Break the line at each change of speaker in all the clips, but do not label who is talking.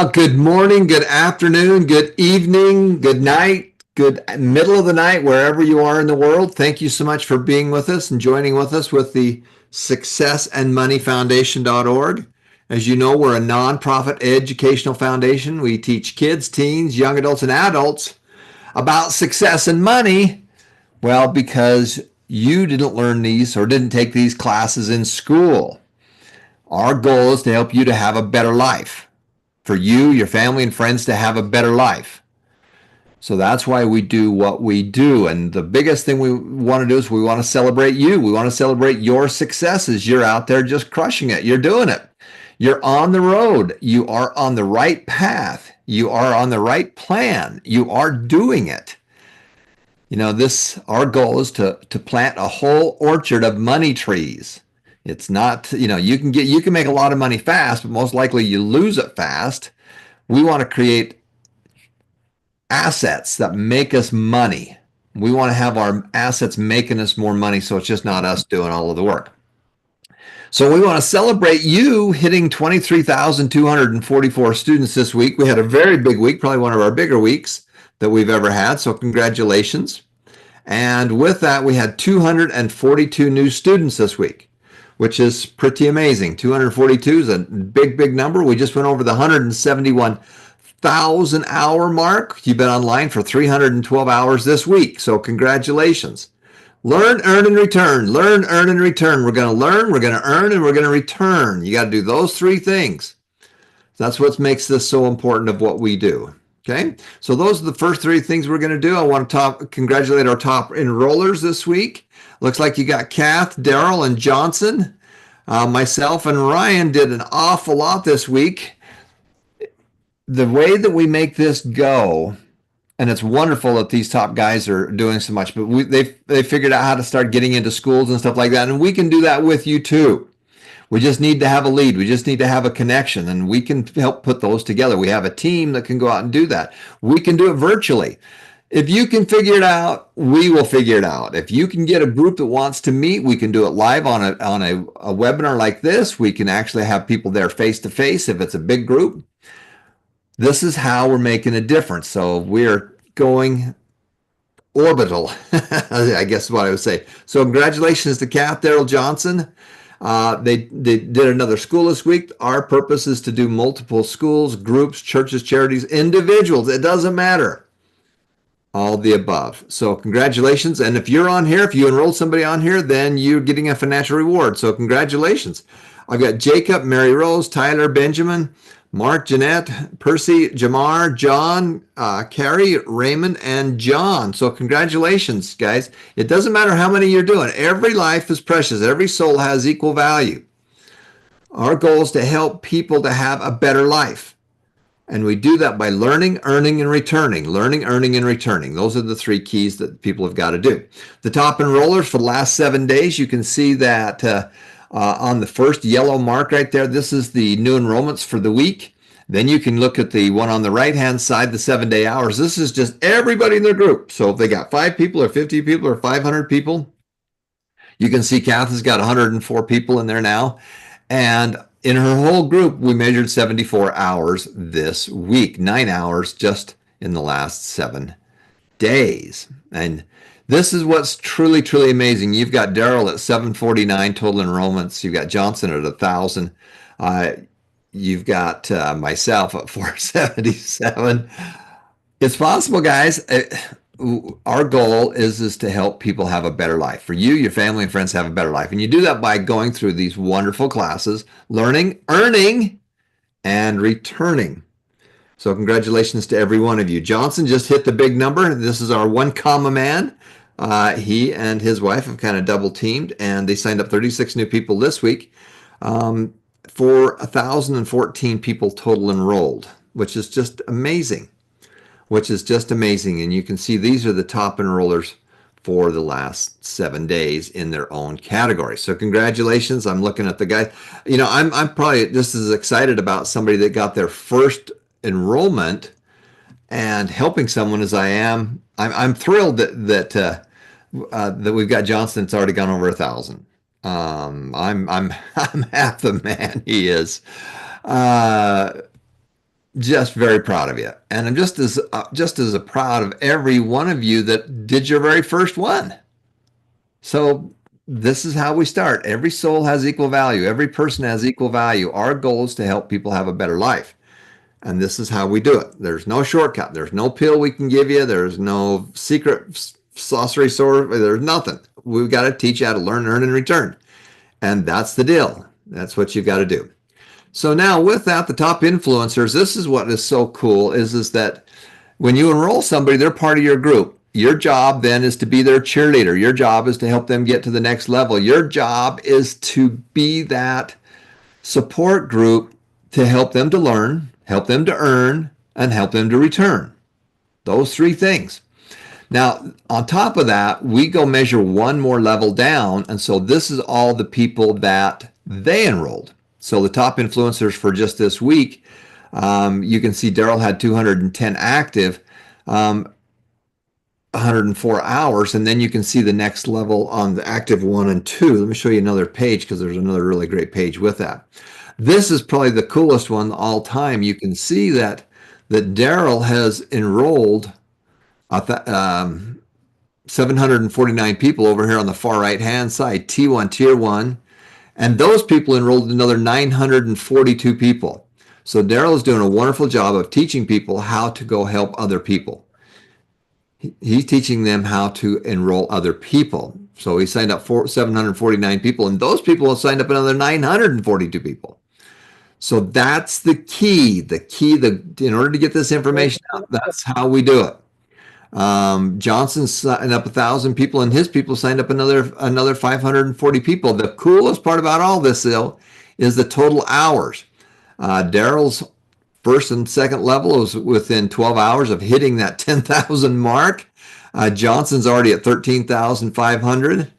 Good morning, good afternoon, good evening, good night, good middle of the night, wherever you are in the world. Thank you so much for being with us and joining with us with the successandmoneyfoundation.org. As you know, we're a nonprofit educational foundation. We teach kids, teens, young adults, and adults about success and money. Well, because you didn't learn these or didn't take these classes in school. Our goal is to help you to have a better life, for you, your family, and friends to have a better life. So that's why we do what we do. And the biggest thing we want to do is we want to celebrate you. We want to celebrate your successes. You're out there just crushing it. You're doing it. You're on the road. You are on the right path. You are on the right plan. You are doing it. Our goal is to plant a whole orchard of money trees. It's not, you can make a lot of money fast, but most likely you lose it fast. We want to create assets that make us money. We want to have our assets making us more money, so it's just not us doing all of the work. So we want to celebrate you hitting 23,244 students this week. We had a very big week, probably one of our bigger weeks that we've ever had, so congratulations. And with that, we had 242 new students this week, which is pretty amazing. 242 is a big, big number. We just went over the 171,000 hour mark. You've been online for 312 hours this week, so congratulations. Learn, earn, and return. Learn, earn, and return. We're going to learn, we're going to earn, and we're going to return. You got to do those three things. That's what makes this so important of what we do. Okay, so those are the first three things we're going to do. I want to congratulate our top enrollers this week. Looks like you got Kath, Daryl, and Johnson. Myself and Ryan did an awful lot this week. The way that we make this go, and it's wonderful that these top guys are doing so much, but they figured out how to start getting into schools and stuff like that, and we can do that with you too. We just need to have a lead. We just need to have a connection, and we can help put those together. We have a team that can go out and do that. We can do it virtually. If you can figure it out, we will figure it out. If you can get a group that wants to meet, we can do it live on a webinar like this. We can actually have people there face to face if it's a big group. This is how we're making a difference. So we're going orbital, I guess is what I would say. So congratulations to Kath, Daryl, Johnson. They did another school this week. Our purpose is to do multiple schools, groups, churches, charities, individuals. It doesn't matter. All the above. So congratulations. And if you're on here, if you enrolled somebody on here, then you're getting a financial reward. So congratulations. I've got Jacob, Mary Rose, Tyler, Benjamin, Mark, Jeanette, Percy, Jamar, John, Carrie, Raymond, and John. So congratulations, guys. It doesn't matter how many you're doing. Every life is precious. Every soul has equal value. Our goal is to help people to have a better life. And we do that by learning, earning, and returning. Learning, earning, and returning. Those are the three keys that people have got to do. The top enrollers for the last 7 days, you can see that on the first yellow mark right there, this is the new enrollments for the week. Then you can look at the one on the right-hand side, the 7-day hours. This is just everybody in their group. So if they got 5 people or 50 people or 500 people, you can see Kath has got 104 people in there now. And in her whole group, we measured 74 hours this week, 9 hours just in the last 7 days. And this is what's truly, truly amazing. You've got Daryl at 749 total enrollments. You've got Johnson at 1,000. You've got myself at 477. It's possible, guys. Our goal is to help people have a better life. For you, your family, and friends have a better life. And you do that by going through these wonderful classes, learning, earning, and returning. So congratulations to every one of you. Johnson just hit the big number. This is our one comma man. He and his wife have kind of double teamed, and they signed up 36 new people this week for 1,014 people total enrolled, which is just amazing. And you can see these are the top enrollers for the last 7 days in their own category. So congratulations. I'm looking at the guy. I'm probably just as excited about somebody that got their first enrollment and helping someone as I am. I'm thrilled that we've got Johnson that's already gone over 1,000. I'm half the man he is. just very proud of you. And I'm just as proud of every one of you that did your very first one. So this is how we start. Every soul has equal value. Every person has equal value. Our goal is to help people have a better life. And this is how we do it. There's no shortcut. There's no pill we can give you. There's no secret sorcery sword. There's nothing. We've got to teach you how to learn, earn, and return. And that's the deal. That's what you've got to do. So now with that, the top influencers, this is what is so cool is that when you enroll somebody, they're part of your group. Your job then is to be their cheerleader. Your job is to help them get to the next level. Your job is to be that support group to help them to learn, help them to earn, and help them to return. Those three things. Now, on top of that, we go measure one more level down. And so this is all the people that they enrolled. So the top influencers for just this week, you can see Daryl had 210 active, 104 hours, and then you can see the next level on the active 1 and 2. Let me show you another page because there's another really great page with that. This is probably the coolest one all time. You can see that Daryl has enrolled 749 people over here on the far right hand side, T1, Tier 1, and those people enrolled another 942 people. So Daryl is doing a wonderful job of teaching people how to go help other people. He's teaching them how to enroll other people. So he signed up 749 people, and those people have signed up another 942 people. So that's the key. In order to get this information out, that's how we do it. Johnson signed up 1,000 people, and his people signed up another 540 people. The coolest part about all this, though, is the total hours. Daryl's first and second level was within 12 hours of hitting that 10,000 mark. Johnson's already at 13,500.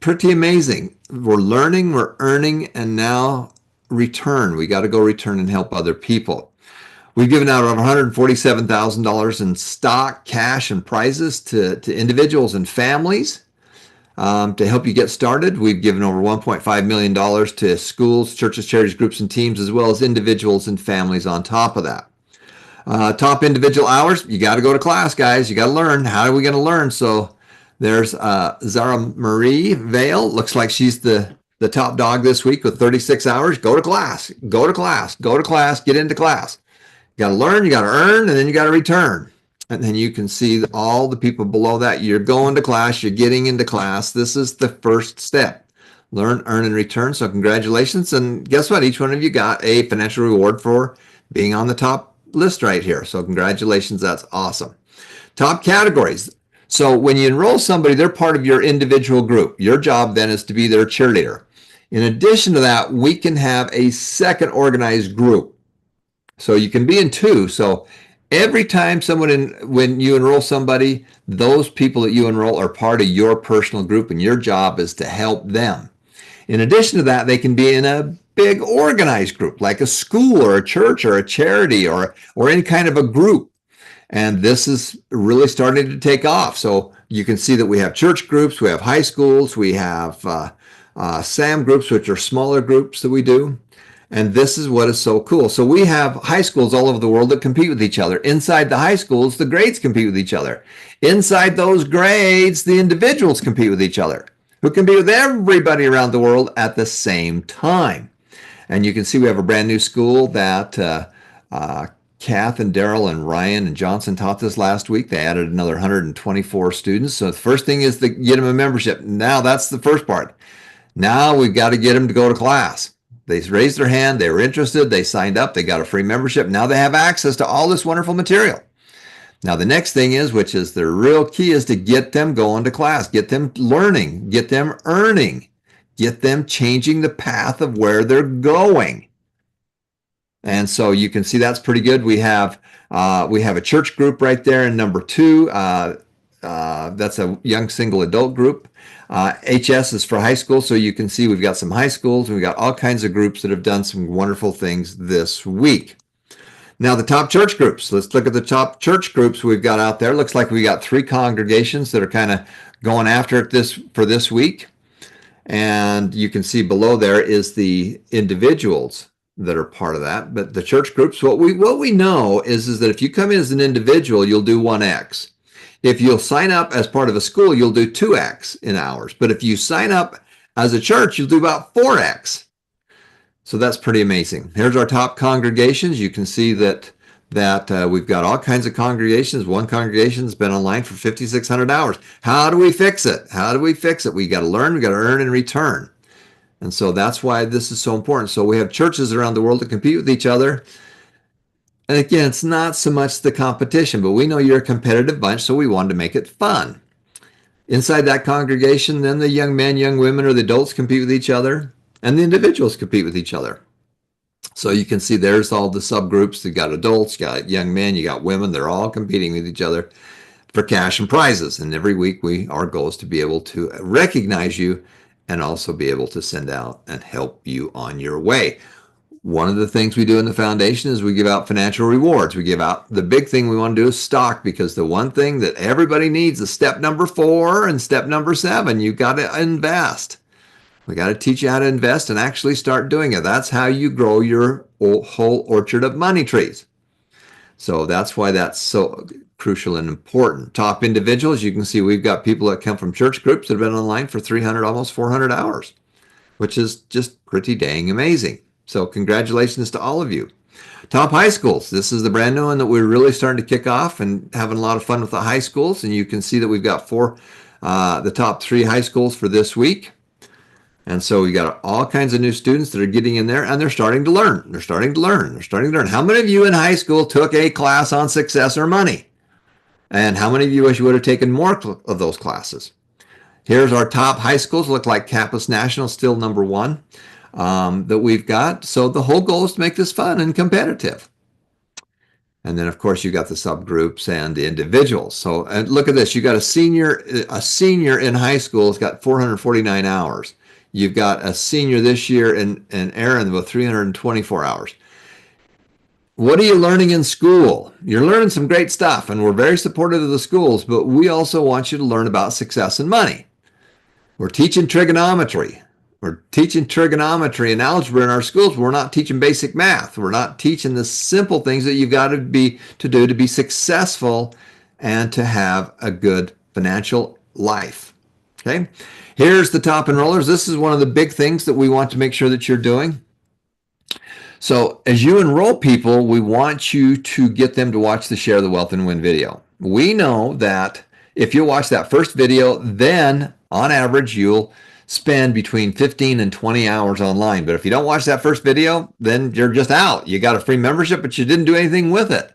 Pretty amazing. We're learning, we're earning, and now return. We got to go return and help other people. We've given out over $147,000 in stock, cash, and prizes to individuals and families to help you get started. We've given over $1.5 million to schools, churches, charities, groups, and teams, as well as individuals and families on top of that. Top individual hours, you got to go to class, guys. You got to learn. How are we going to learn? So there's Zara Marie Vale. Looks like she's the top dog this week with 36 hours. Go to class. Go to class. Go to class. Get into class. You got to learn, you got to earn, and then you got to return. And then you can see all the people below that. You're going to class, you're getting into class. This is the first step. Learn, earn, and return. So congratulations. And guess what? Each one of you got a financial reward for being on the top list right here. So congratulations. That's awesome. Top categories. So when you enroll somebody, they're part of your individual group. Your job then is to be their cheerleader. In addition to that, we can have a second organized group. So you can be in two. So every time when you enroll somebody, those people that you enroll are part of your personal group, and your job is to help them. In addition to that, they can be in a big organized group, like a school or a church or a charity or any kind of a group. And this is really starting to take off. So you can see that we have church groups, we have high schools, we have SAM groups, which are smaller groups that we do. And this is what is so cool. So we have high schools all over the world that compete with each other. Inside the high schools, the grades compete with each other. Inside those grades, the individuals compete with each other, who compete with everybody around the world at the same time. And you can see we have a brand new school that Kath and Daryl and Ryan and Johnson taught this last week. They added another 124 students. So the first thing is to get them a membership. Now that's the first part. Now we've got to get them to go to class. They raised their hand, they were interested, they signed up, they got a free membership. Now they have access to all this wonderful material. Now the next thing is, which is the real key, is to get them going to class, get them learning, get them earning, get them changing the path of where they're going. And so you can see that's pretty good. We have a church group right there in number 2. That's a young single adult group. HS is for high school, so you can see we've got some high schools, and we've got all kinds of groups that have done some wonderful things this week. Now the top church groups. Let's look at the top church groups we've got out there. Looks like we got 3 congregations that are kind of going after it for this week. And you can see below there is the individuals that are part of that. But the church groups, what we know is that if you come in as an individual, you'll do 1x. If you'll sign up as part of a school, you'll do 2x in hours. But if you sign up as a church, you'll do about 4x. So that's pretty amazing. Here's our top congregations. You can see that we've got all kinds of congregations. One congregation's been online for 5,600 hours. How do we fix it? How do we fix it? We got to learn, we got to earn and return. And so that's why this is so important. So we have churches around the world that compete with each other. And again, it's not so much the competition, but we know you're a competitive bunch, so we wanted to make it fun. Inside that congregation, then the young men, young women, or the adults compete with each other, and the individuals compete with each other. So you can see there's all the subgroups. You got adults, you got young men, you got women. They're all competing with each other for cash and prizes. And every week our goal is to be able to recognize you and also be able to send out and help you on your way. One of the things we do in the foundation is we give out financial rewards. We give out, the big thing we want to do is stock, because the one thing that everybody needs is step number 4 and step number 7. You've got to invest. We got to teach you how to invest and actually start doing it. That's how you grow your whole orchard of money trees. So that's why that's so crucial and important. Top individuals, you can see we've got people that come from church groups that have been online for 300, almost 400 hours, which is just pretty dang amazing. So congratulations to all of you. Top high schools. This is the brand new one that we're really starting to kick off and having a lot of fun with the high schools. And you can see that we've got the top 3 high schools for this week. And so we got all kinds of new students that are getting in there, and they're starting to learn. They're starting to learn. They're starting to learn. How many of you in high school took a class on success or money? And how many of you wish you would have taken more of those classes? Here's our top high schools. Look like Campus National, still number 1 that we've got. So the whole goal is to make this fun and competitive. And then, of course, you got the subgroups and the individuals. So and look at this. You got a senior in high school has got 449 hours. You've got a senior this year in Aaron with 324 hours. What are you learning in school? You're learning some great stuff, and we're very supportive of the schools, but we also want you to learn about success and money. We're teaching trigonometry. We're teaching trigonometry and algebra in our schools. We're not teaching basic math. We're not teaching the simple things that you've got to do to be successful and to have a good financial life. Okay? Here's the top enrollers. This is one of the big things that we want to make sure that you're doing. So as you enroll people, we want you to get them to watch the Share the Wealth and Win video. We know that if you watch that first video, then on average, you'll spend between 15 and 20 hours online. But if you don't watch that first video, then you're just out. You got a free membership, but you didn't do anything with it.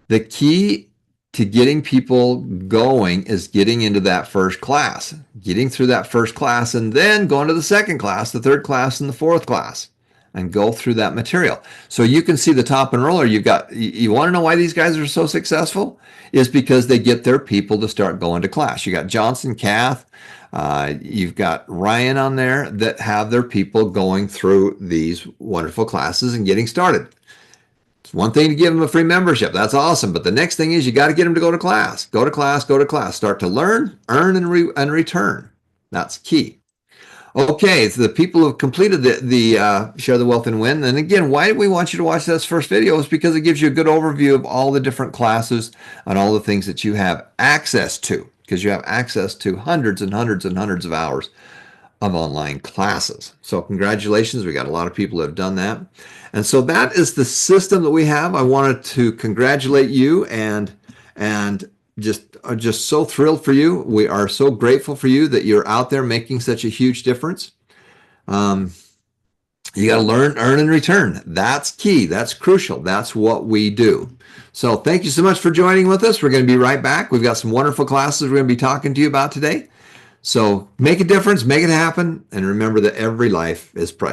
The key to getting people going is getting into that first class, getting through that first class, and then going to the second class, the third class, and the fourth class, and go through that material. So you can see the top enroller. You want to know why these guys are so successful? Is because they get their people to start going to class. You got Johnson, Kath, you've got Ryan on there that have their people going through these wonderful classes and getting started. It's one thing to give them a free membership. That's awesome. But the next thing is you got to get them to go to class. Go to class, go to class. Start to learn, earn, and return. That's key. Okay, so the people who have completed the Share the Wealth and Win. And again, why do we want you to watch this first video? Is because it gives you a good overview of all the different classes and all the things that you have access to, because you have access to hundreds and hundreds and hundreds of hours of online classes. So congratulations. We got a lot of people who have done that. And so that is the system that we have. I wanted to congratulate you and just so thrilled for you. We are so grateful for you that you're out there making such a huge difference. You got to learn, earn, and return. That's key. That's crucial. That's what we do. So thank you so much for joining with us. We're going to be right back. We've got some wonderful classes we're going to be talking to you about today. So make a difference, make it happen, and remember that every life is precious.